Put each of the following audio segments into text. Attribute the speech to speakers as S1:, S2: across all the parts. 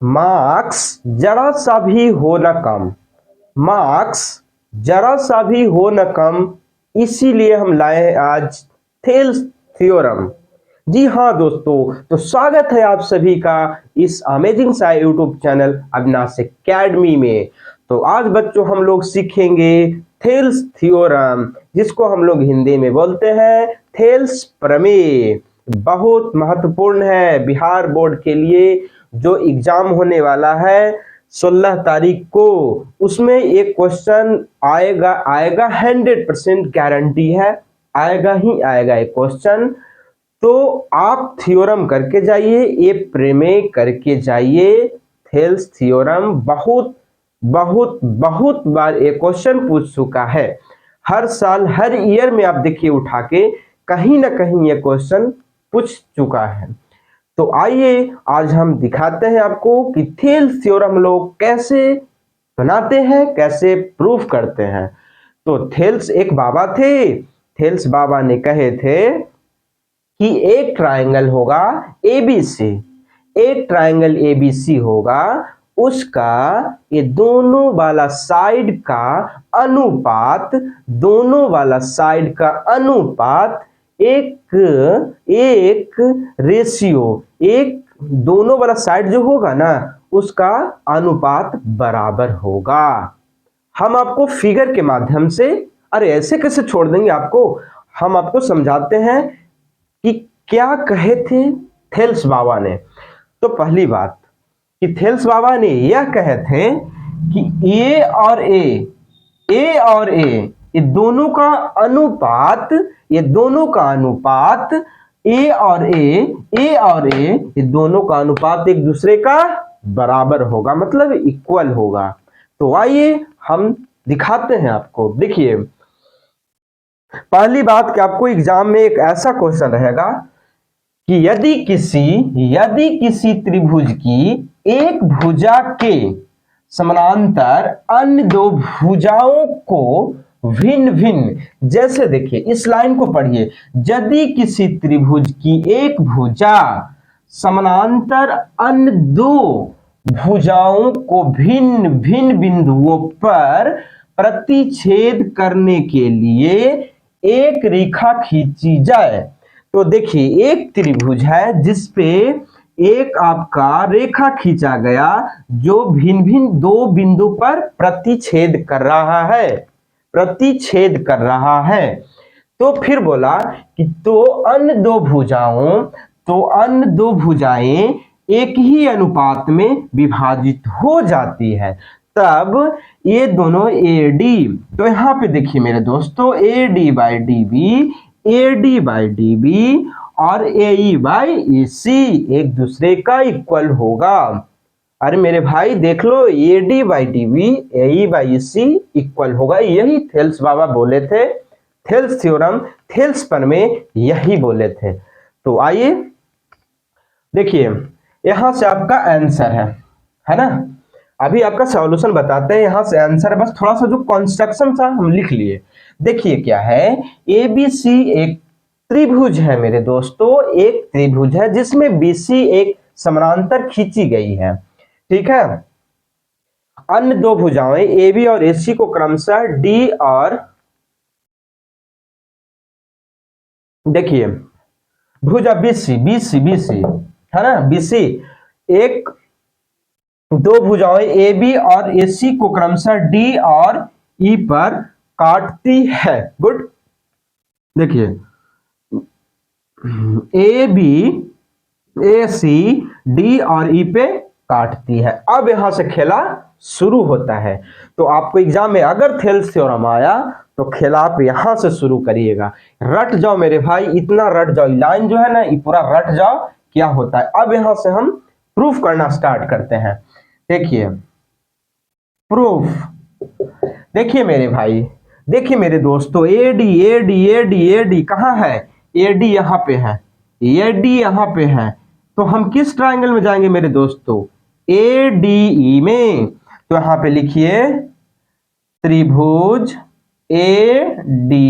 S1: Marks जरा सा भी हो न कम, मार्क्स जरा सा भी हो न कम, इसीलिए हम लाए हैं आज थेल्स थ्योरम। जी हाँ दोस्तों, तो स्वागत है आप सभी का इस अमेजिंग सा यूट्यूब चैनल अविनाश एकेडमी में। तो आज बच्चों हम लोग सीखेंगे थेल्स थ्योरम, जिसको हम लोग हिंदी में बोलते हैं थेल्स प्रमेय। बहुत महत्वपूर्ण है बिहार बोर्ड के लिए, जो एग्जाम होने वाला है 16 तारीख को। उसमें एक क्वेश्चन आएगा आएगा 100% गारंटी है, आएगा ही आएगा एक क्वेश्चन। तो आप थ्योरम करके जाइए, ये प्रमेय करके जाइए। थेल्स थ्योरम बहुत बहुत बहुत बार ये क्वेश्चन पूछ चुका है, हर साल हर ईयर में आप देखिए उठा के कहीं ना कहीं ये क्वेश्चन पूछ चुका है। तो आइए आज हम दिखाते हैं आपको कि थेल्स थ्योरम लोग कैसे बनाते हैं, कैसे प्रूफ करते हैं। तो थेल्स एक बाबा थे, थेल्स बाबा ने कहे थे कि एक ट्रायंगल होगा एबीसी, एक ट्रायंगल एबीसी होगा, उसका ये दोनों वाला साइड का अनुपात, दोनों वाला साइड का अनुपात एक एक रेशियो, एक दोनों वाला साइड जो होगा ना उसका अनुपात बराबर होगा। हम आपको फिगर के माध्यम से, अरे ऐसे कैसे छोड़ देंगे आपको, हम आपको समझाते हैं कि क्या कहे थे थेल्स बाबा ने। तो पहली बात कि थेल्स बाबा ने यह कहे थे कि ए और ए ये दोनों का अनुपात, ये दोनों का अनुपात ए और ए ये दोनों का अनुपात एक दूसरे का बराबर होगा, मतलब इक्वल होगा। तो आइए हम दिखाते हैं आपको। देखिए पहली बात कि आपको एग्जाम में एक ऐसा क्वेश्चन रहेगा कि यदि किसी त्रिभुज की एक भुजा के समानांतर अन्य दो भुजाओं को भिन्न भिन्न, जैसे देखिए इस लाइन को पढ़िए, यदि किसी त्रिभुज की एक भुजा समानांतर अन्य दो भुजाओं को भिन्न भिन्न बिंदुओं पर प्रतिच्छेद करने के लिए एक रेखा खींची जाए। तो देखिए एक त्रिभुज है जिसपे एक आपका रेखा खींचा गया जो भिन्न भिन्न दो बिंदु पर प्रतिच्छेद कर रहा है, प्रतिच्छेद कर रहा है। तो फिर बोला कि तो अन्य दो भुजाएं एक ही अनुपात में विभाजित हो जाती है, तब ये दोनों AD, तो यहां पे देखिए मेरे दोस्तों AD बाई DB और AE बाई EC एक दूसरे का इक्वल होगा। अरे मेरे भाई देख लो, AD by DB AE by EC equal होगा, यही थेल्स बाबा बोले थे, थेल्स थ्योरम, थेल्स प्रमेय यही बोले थे। तो आइए देखिए यहां से आपका आंसर है ना। अभी आपका सॉल्यूशन बताते हैं, यहां से आंसर बस थोड़ा सा जो कंस्ट्रक्शन था हम लिख लिए। देखिए क्या है, ABC एक त्रिभुज है मेरे दोस्तों, एक त्रिभुज है जिसमें BC एक समानांतर खींची गई है, ठीक है। अन्य दो भुजाएं AB और AC को क्रमशः D और, देखिए भुजा BC है ना, BC एक दो भुजाएं AB और AC को क्रमशः D और E पर काटती है। गुड, देखिए AB AC D और E पे काटती है। अब यहां से खेला शुरू होता है। तो आपको एग्जाम में अगर थेल्स थ्योरम आया तो खेला आप यहां से शुरू करिएगा। रट जाओ मेरे भाई, इतना रट जाओ, लाइन जो है ना ये पूरा रट जाओ क्या होता है। अब यहां से हम प्रूफ करना स्टार्ट करते हैं। देखिए प्रूफ, देखिए मेरे भाई, देखिए मेरे दोस्तों AD कहां है, AD यहां पे है, AD यहां पे है। तो हम किस ट्रायंगल में जाएंगे मेरे दोस्तों, ADE में। तो यहां पे लिखिए त्रिभुज ADE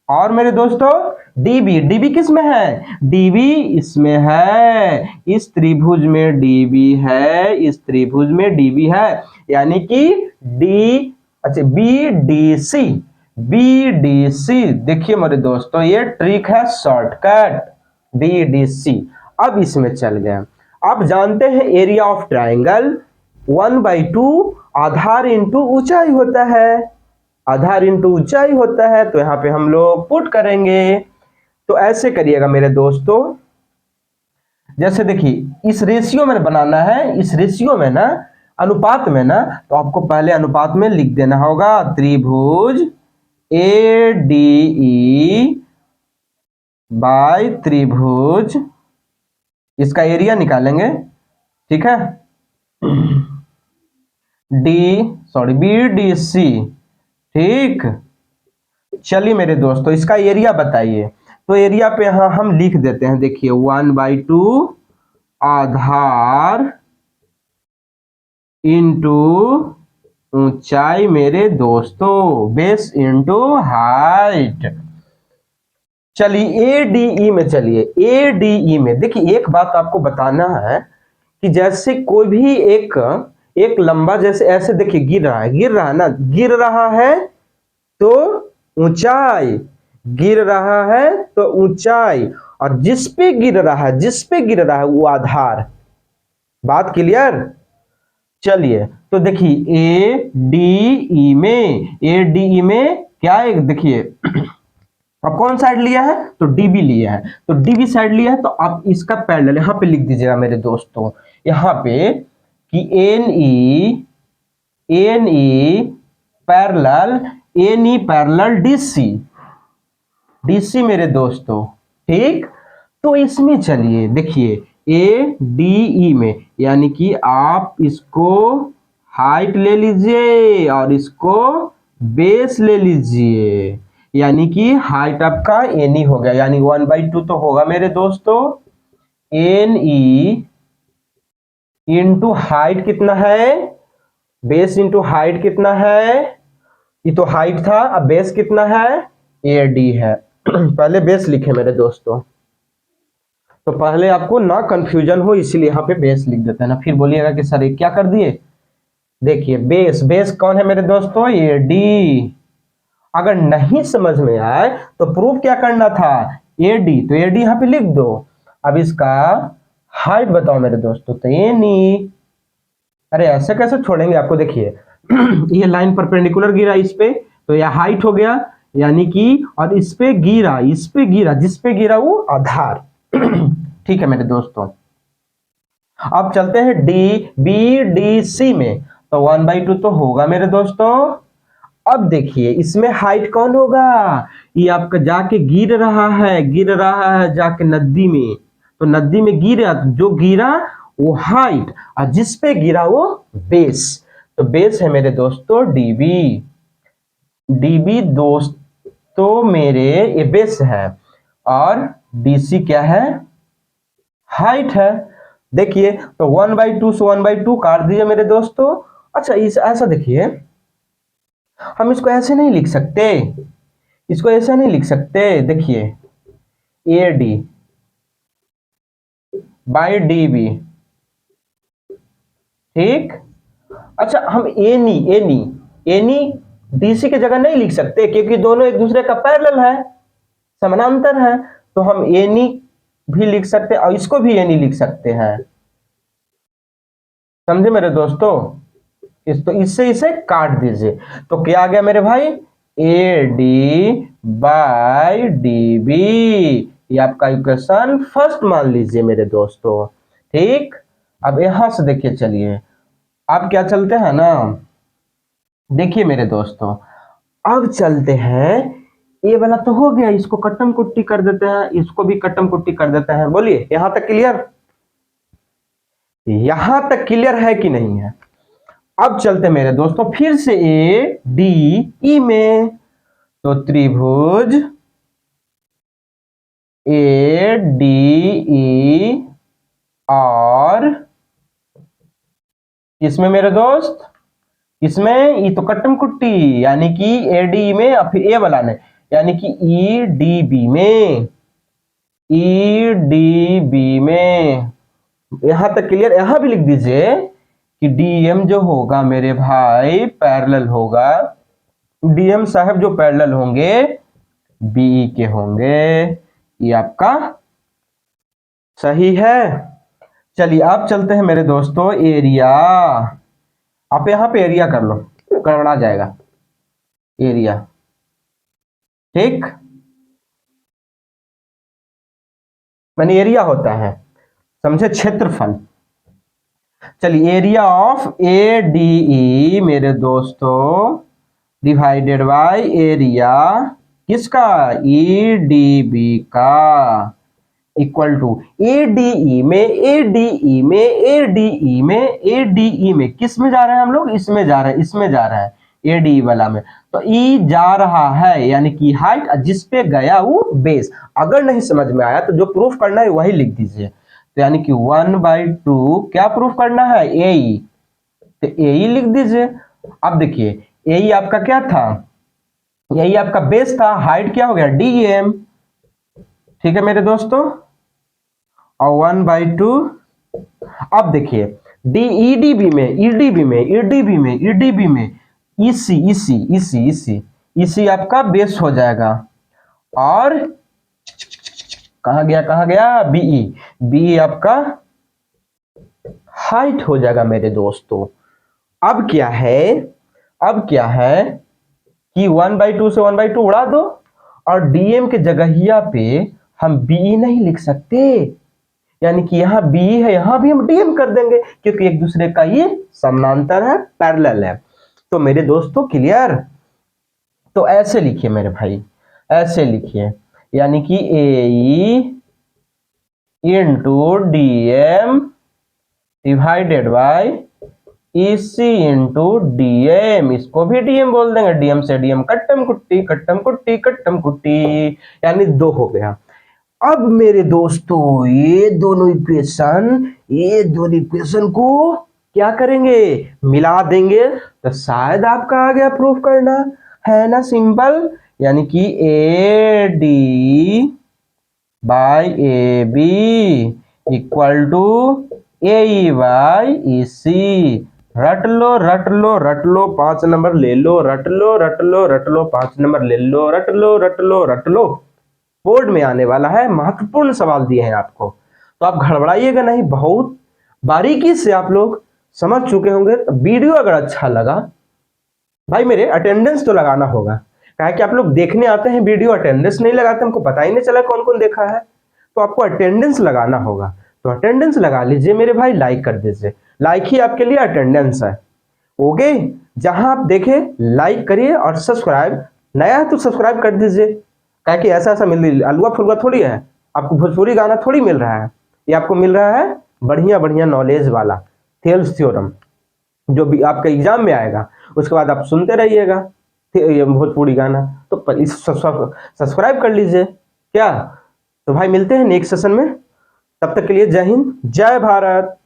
S1: और मेरे दोस्तों डीबी, डीबी किस में है? डीबी इसमें है, इस त्रिभुज में डीबी है, इस त्रिभुज में डीबी है, यानी कि डी, अच्छा B D C, B D C. देखिए मेरे दोस्तों ये ट्रिक है शॉर्टकट, बी डी सी। अब इसमें चल गए, आप जानते हैं area of triangle 1/2 Aadhaar into ऊंचाई होता है, आधार इंटू ऊंचाई होता है, तो यहाँ पे हम लोग पुट करेंगे। तो ऐसे करिएगा मेरे दोस्तों, जैसे देखिए इस रेशियो में बनाना है, इस रेशियो में ना, अनुपात में ना, तो आपको पहले अनुपात में लिख देना होगा त्रिभुज ए डी ई बाय त्रिभुज, इसका एरिया निकालेंगे, ठीक है, बी डी सी, ठीक। चलिए मेरे दोस्तों इसका एरिया बताइए, तो एरिया पे यहां हम लिख देते हैं, देखिए 1/2 आधार इंटू ऊंचाई मेरे दोस्तों, बेस इंटू हाइट। चलिए एडीई में, चलिए एडीई में देखिए एक बात आपको बताना है कि जैसे कोई भी एक लंबा, जैसे ऐसे देखिए गिर रहा है, गिर रहा है ना, गिर रहा है तो ऊंचाई, गिर रहा है तो ऊंचाई, और जिस पे गिर रहा है, जिस पे गिर रहा है वो आधार। बात क्लियर? चलिए तो देखिए ए डी ई में क्या है, देखिए अब कौन साइड लिया है, तो डीबी लिया है, तो डीबी साइड लिया है, तो आप इसका पैरेलल यहां पे लिख दीजिएगा मेरे दोस्तों, यहां पे कि N E parallel DC, DC मेरे दोस्तों, ठीक। तो इसमें चलिए देखिए ए डी ई में, यानी कि आप इसको हाइट ले लीजिए और इसको बेस ले लीजिए, यानी कि हाइट आपका एन ई हो गया, यानी 1/2 तो होगा मेरे दोस्तों एन ई इंटू हाइट कितना है, बेस इंटू हाइट कितना है, ये तो हाइट था, अब बेस कितना है, ए डी है। पहले बेस लिखे मेरे दोस्तों, तो पहले आपको ना कंफ्यूजन हो इसीलिए यहाँ पे बेस लिख देते हैं ना, फिर बोलिएगा कि सर ये क्या कर दिए। देखिए बेस, बेस कौन है मेरे दोस्तों, ए डी। अगर नहीं समझ में आए तो प्रूफ क्या करना था, ए डी, तो ए डी यहाँ पे लिख दो। अब इसका हाइट बताओ मेरे दोस्तों, तो एन ई। अरे ऐसे कैसे छोड़ेंगे आपको, देखिए ये लाइन परपेंडिकुलर गिरा इस पे, तो यह हाइट हो गया, यानी कि, और इस पे गिरा, इस पे गिरा, जिस पे गिरा वो आधार। ठीक है मेरे दोस्तों, अब चलते हैं बी डी सी में, तो 1/2 तो होगा मेरे दोस्तों। अब देखिए इसमें हाइट कौन होगा, ये आपका जाके गिर रहा है जाके नदी में, तो नदी में गिरा, तो जो गिरा वो हाइट, और जिस पे गिरा वो बेस, तो बेस है मेरे दोस्तों डीबी, डीबी दोस्तों मेरे ये बेस है, और डीसी क्या है, हाइट है। देखिए तो 1/2 से 1/2 काट दीजिए मेरे दोस्तों। अच्छा इस ऐसा देखिए, हम इसको ऐसे नहीं लिख सकते, इसको ऐसे नहीं लिख सकते, देखिए A D by D B, ठीक। अच्छा हम एनी डीसी की जगह नहीं लिख सकते, क्योंकि दोनों एक दूसरे का पैरेलल है, समानांतर है, तो हम एनी भी लिख सकते हैं और इसको भी एनी लिख सकते हैं, समझे मेरे दोस्तों। तो इससे इसे काट दीजिए, तो क्या आ गया मेरे भाई, A D by D B, ये आपका इक्वेशन फर्स्ट मान लीजिए मेरे दोस्तों, ठीक। अब यहां से देखिए, चलिए अब क्या चलते हैं ना, देखिए मेरे दोस्तों अब चलते हैं, ये वाला तो हो गया, इसको कट्टम कुट्टी कर देते हैं, इसको भी कट्टम कुट्टी कर देते हैं। बोलिए यहां तक क्लियर, यहां तक क्लियर है कि नहीं है। अब चलते मेरे दोस्तों फिर से ए डी ई में, तो त्रिभुज ए डी ई, और इसमें मेरे दोस्त, इसमें ये तो कट्टम कुट्टी, यानी कि एडी में, फिर ए वाला नहीं, यानी कि ईडीबी में, ईडीबी में। यहां तक क्लियर। यहां भी लिख दीजिए कि डीएम जो होगा मेरे भाई पैरेलल होगा, डीएम साहब जो पैरेलल होंगे बीई के होंगे। ये आपका सही है। चलिए अब चलते हैं मेरे दोस्तों एरिया। आप यहां पे एरिया कर लो, गड़बड़ा जाएगा एरिया, ठीक। मैंने एरिया होता है, समझे, क्षेत्रफल। चलिए area of A D E मेरे दोस्तों डिवाइडेड बाय एरिया किसका, ई डी बी का, इक्वल टू एडीई में, एडीई में, एडीई में, एडीई में किस में जा रहे हैं हम लोग, इसमें जा रहे हैं, इसमें जा रहा है एडीई वाला में। तो ई जा रहा है यानी कि हाइट, जिस पे गया वो बेस। अगर नहीं समझ में आया तो जो प्रूफ करना है वही लिख दीजिए। तो यानी कि 1/2 क्या प्रूफ करना है, एई, तो एई लिख दीजिए। अब देखिए एई आपका क्या था, यही आपका बेस था, हाइट क्या हो गया डीएम, ठीक है मेरे दोस्तों, और 1/2। अब देखिए डी ईडीबी में, ईडीबी में, ईडीबी में, ईडीबी में EC, EC, EC, EC, EC आपका बेस हो जाएगा। और कहा गया, कहा गया बीई, बीई आपका हाइट हो जाएगा मेरे दोस्तों। अब क्या है, अब क्या है कि 1/2 से 1/2 उड़ा दो, और डीएम के जगहिया पे हम बीई नहीं लिख सकते, यानी कि यहां बीई है, यहां भी हम डीएम कर देंगे क्योंकि एक दूसरे का ये समानांतर है, पैरेलल है। तो मेरे दोस्तों क्लियर। तो ऐसे लिखिए मेरे भाई, ऐसे लिखिए, यानी कि A into DM divided by EC into DM, इसको भी डीएम बोल देंगे, डीएम से डीएम कट्टम कुट्टी, कट्टम कुट्टी, कट्टम कुट्टी, यानी 2 हो गया। अब मेरे दोस्तों ये दोनों इक्वेशन को क्या करेंगे, मिला देंगे, तो शायद आपका आ गया प्रूफ करना, है ना सिंपल। यानी कि A D by A B equal to A by E C. रट लो, रट लो, रट लो, 5 नंबर ले लो, रट लो, रट लो, रट लो, 5 नंबर ले लो, रट लो, रट लो, रट लो। बोर्ड में आने वाला है, महत्वपूर्ण सवाल दिए हैं आपको, तो आप घबराइएगा नहीं, बहुत बारीकी से आप लोग समझ चुके होंगे। तो वीडियो अगर अच्छा लगा भाई मेरे अटेंडेंस तो लगाना होगा, क्या कि आप लोग देखने आते हैं वीडियो, अटेंडेंस नहीं लगाते, हमको पता ही नहीं चला कौन कौन देखा है, तो आपको अटेंडेंस लगाना होगा। तो अटेंडेंस लगा लीजिए मेरे भाई, लाइक कर दीजिए, लाइक ही आपके लिए अटेंडेंस है। ओके, जहां आप देखें लाइक करिए, और सब्सक्राइब नया है तो सब्सक्राइब कर दीजिए, क्या कि ऐसा ऐसा मिल अलुआ फुलवा थोड़ी है, आपको भोजपुरी गाना थोड़ी मिल रहा है, ये आपको मिल रहा है बढ़िया बढ़िया नॉलेज वाला थेल्स थ्योरम, जो भी आपके एग्जाम में आएगा, उसके बाद आप सुनते रहिएगा भोजपुरी गाना। तो इस सब्सक्राइब कर लीजिए क्या। तो भाई मिलते हैं नेक्स्ट सेशन में, तब तक के लिए जय हिंद, जय भारत।